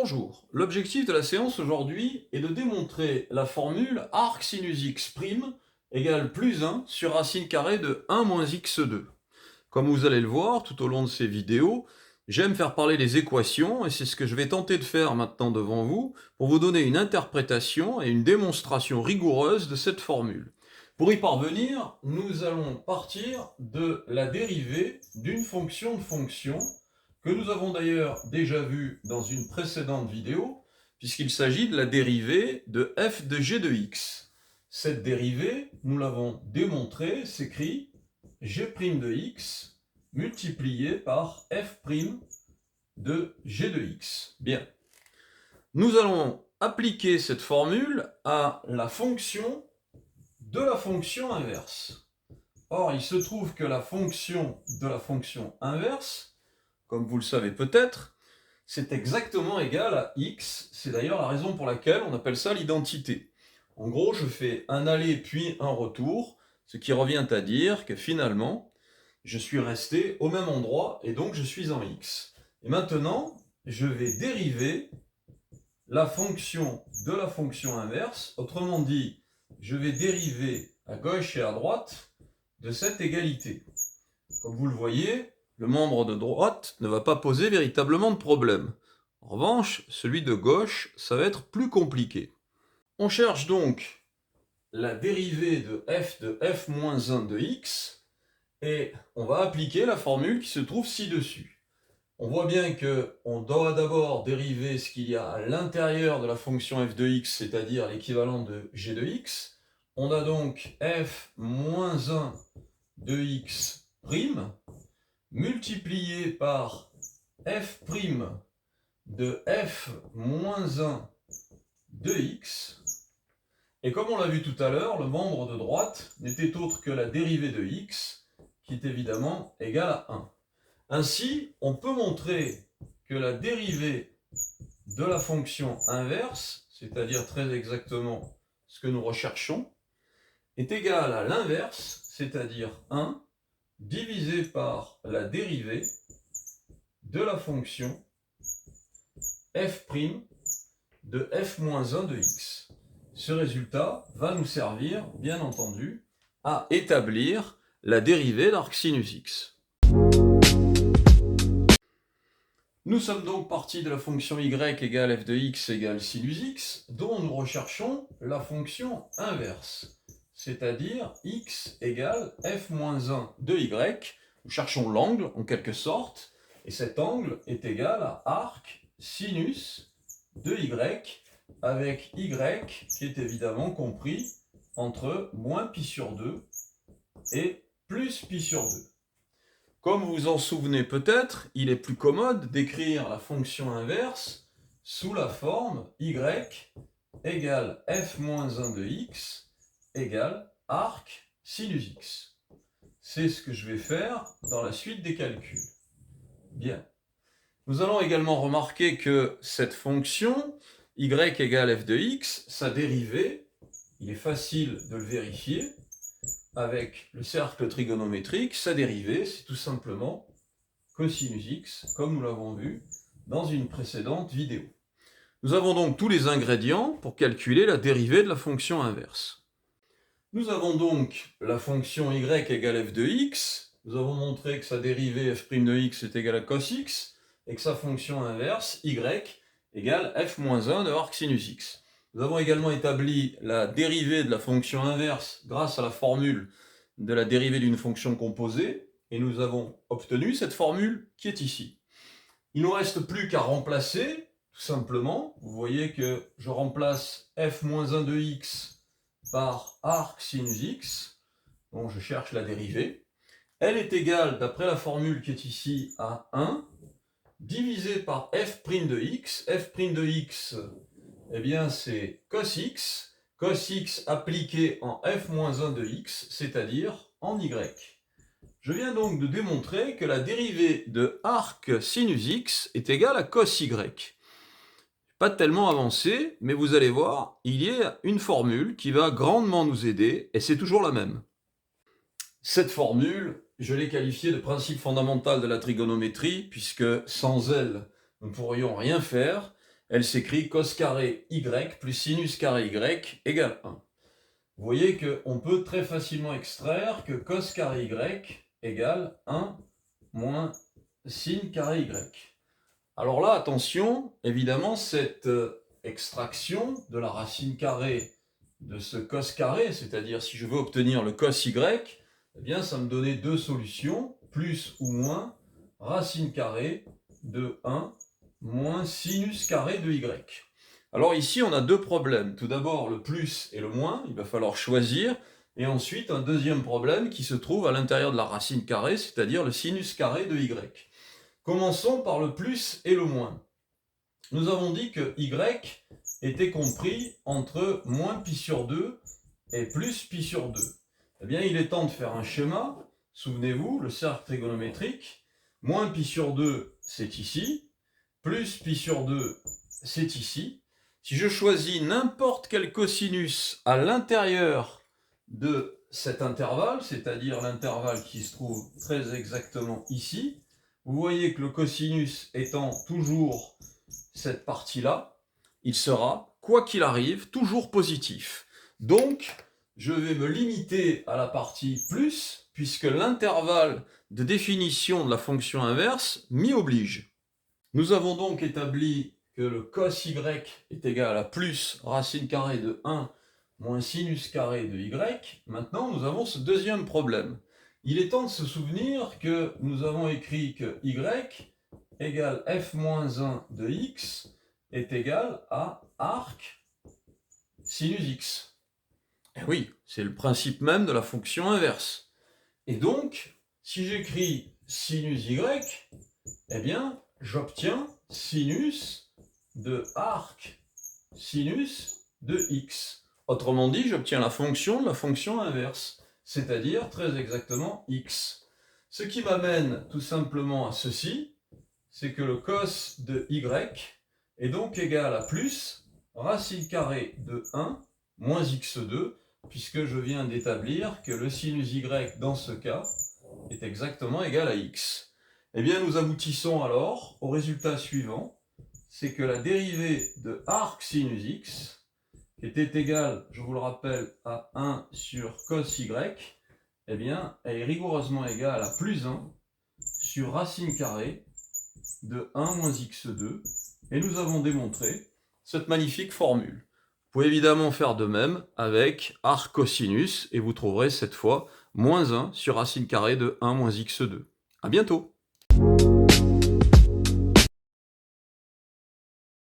Bonjour, l'objectif de la séance aujourd'hui est de démontrer la formule arc sinus x' égale plus 1 sur racine carrée de 1 moins x2. Comme vous allez le voir tout au long de ces vidéos, j'aime faire parler les équations et c'est ce que je vais tenter de faire maintenant devant vous pour vous donner une interprétation et une démonstration rigoureuse de cette formule. Pour y parvenir, nous allons partir de la dérivée d'une fonction de fonction que nous avons d'ailleurs déjà vu dans une précédente vidéo, puisqu'il s'agit de la dérivée de f de g de x. Cette dérivée, nous l'avons démontré, s'écrit g' de x multiplié par f' de g de x. Bien. Nous allons appliquer cette formule à la fonction de la fonction inverse. Or, il se trouve que la fonction de la fonction inverse, comme vous le savez peut-être, c'est exactement égal à x. C'est d'ailleurs la raison pour laquelle on appelle ça l'identité. En gros, je fais un aller puis un retour, ce qui revient à dire que finalement, je suis resté au même endroit et donc je suis en x. Et maintenant, je vais dériver la fonction de la fonction inverse. Autrement dit, je vais dériver à gauche et à droite de cette égalité. Comme vous le voyez, le membre de droite ne va pas poser véritablement de problème. En revanche, celui de gauche, ça va être plus compliqué. On cherche donc la dérivée de f moins 1 de x et on va appliquer la formule qui se trouve ci-dessus. On voit bien qu'on doit d'abord dériver ce qu'il y a à l'intérieur de la fonction f de x, c'est-à-dire l'équivalent de g de x. On a donc f moins 1 de x' multiplié par f' de f moins 1 de x. Et comme on l'a vu tout à l'heure, le membre de droite n'était autre que la dérivée de x, qui est évidemment égale à 1. Ainsi, on peut montrer que la dérivée de la fonction inverse, c'est-à-dire très exactement ce que nous recherchons, est égale à l'inverse, c'est-à-dire 1, divisé par la dérivée de la fonction f' de f moins 1 de x. Ce résultat va nous servir, bien entendu, à établir la dérivée d'arc sinus x. Nous sommes donc partis de la fonction y égale f de x égale sinus x, dont nous recherchons la fonction inverse, c'est-à-dire x égale f moins 1 de y. Nous cherchons l'angle, en quelque sorte, et cet angle est égal à arc sinus de y, avec y qui est évidemment compris entre moins pi sur 2 et plus pi sur 2. Comme vous vous en souvenez peut-être, il est plus commode d'écrire la fonction inverse sous la forme y égale f moins 1 de x égale arc sinus x. C'est ce que je vais faire dans la suite des calculs. Bien. Nous allons également remarquer que cette fonction y égale f de x, sa dérivée, il est facile de le vérifier, avec le cercle trigonométrique, sa dérivée, c'est tout simplement cosinus x, comme nous l'avons vu dans une précédente vidéo. Nous avons donc tous les ingrédients pour calculer la dérivée de la fonction inverse. Nous avons donc la fonction y égale f de x. Nous avons montré que sa dérivée f' de x est égale à cos x, et que sa fonction inverse, y, égale f moins 1 de arc sinus x. Nous avons également établi la dérivée de la fonction inverse grâce à la formule de la dérivée d'une fonction composée, et nous avons obtenu cette formule qui est ici. Il ne nous reste plus qu'à remplacer, tout simplement. Vous voyez que je remplace f moins 1 de x par arc sinus x, donc je cherche la dérivée. Elle est égale, d'après la formule qui est ici, à 1, divisé par f' de x. f' de x, eh bien c'est cos x. Cos x appliqué en f moins 1 de x, c'est-à-dire en y. Je viens donc de démontrer que la dérivée de arc sinus x est égale à cos y. Pas tellement avancé, mais vous allez voir, il y a une formule qui va grandement nous aider, et c'est toujours la même. Cette formule, je l'ai qualifiée de principe fondamental de la trigonométrie, puisque sans elle, nous ne pourrions rien faire. elle s'écrit cos carré y plus sinus carré y égale 1. Vous voyez qu'on peut très facilement extraire que cos carré y égale 1 moins sin carré y. Alors là, attention, évidemment, cette extraction de la racine carrée de ce cos carré, c'est-à-dire si je veux obtenir le cos y, eh bien ça me donnait deux solutions, plus ou moins racine carrée de 1 moins sinus carré de y. Alors ici, on a deux problèmes. Tout d'abord, le plus et le moins, il va falloir choisir. Et ensuite, un deuxième problème qui se trouve à l'intérieur de la racine carrée, c'est-à-dire le sinus carré de y. Commençons par le plus et le moins. Nous avons dit que y était compris entre moins pi sur 2 et plus pi sur 2. Eh bien, il est temps de faire un schéma. Souvenez-vous, le cercle trigonométrique. Moins pi sur 2, c'est ici. Plus pi sur 2, c'est ici. Si je choisis n'importe quel cosinus à l'intérieur de cet intervalle, c'est-à-dire l'intervalle qui se trouve très exactement ici, vous voyez que le cosinus étant toujours cette partie-là, il sera, quoi qu'il arrive, toujours positif. Donc, je vais me limiter à la partie plus, puisque l'intervalle de définition de la fonction inverse m'y oblige. Nous avons donc établi que le cos y est égal à plus racine carrée de 1 moins sinus carré de y. Maintenant, nous avons ce deuxième problème. Il est temps de se souvenir que nous avons écrit que y égale f-1 de x est égal à arc sinus x. Et oui, c'est le principe même de la fonction inverse. Et donc, si j'écris sinus y, eh bien, j'obtiens sinus de arc sinus de x. Autrement dit, j'obtiens la fonction de la fonction inverse, c'est-à-dire très exactement x. Ce qui m'amène tout simplement à ceci, c'est que le cos de y est donc égal à plus racine carrée de 1 moins x2, puisque je viens d'établir que le sinus y dans ce cas est exactement égal à x. Eh bien, nous aboutissons alors au résultat suivant, c'est que la dérivée de arc sinus x, qui était égale, je vous le rappelle, à 1 sur cos y, eh bien, elle est rigoureusement égale à plus 1 sur racine carrée de 1 moins x2, et nous avons démontré cette magnifique formule. Vous pouvez évidemment faire de même avec arc cosinus, et vous trouverez cette fois moins 1 sur racine carrée de 1 moins x2. À bientôt!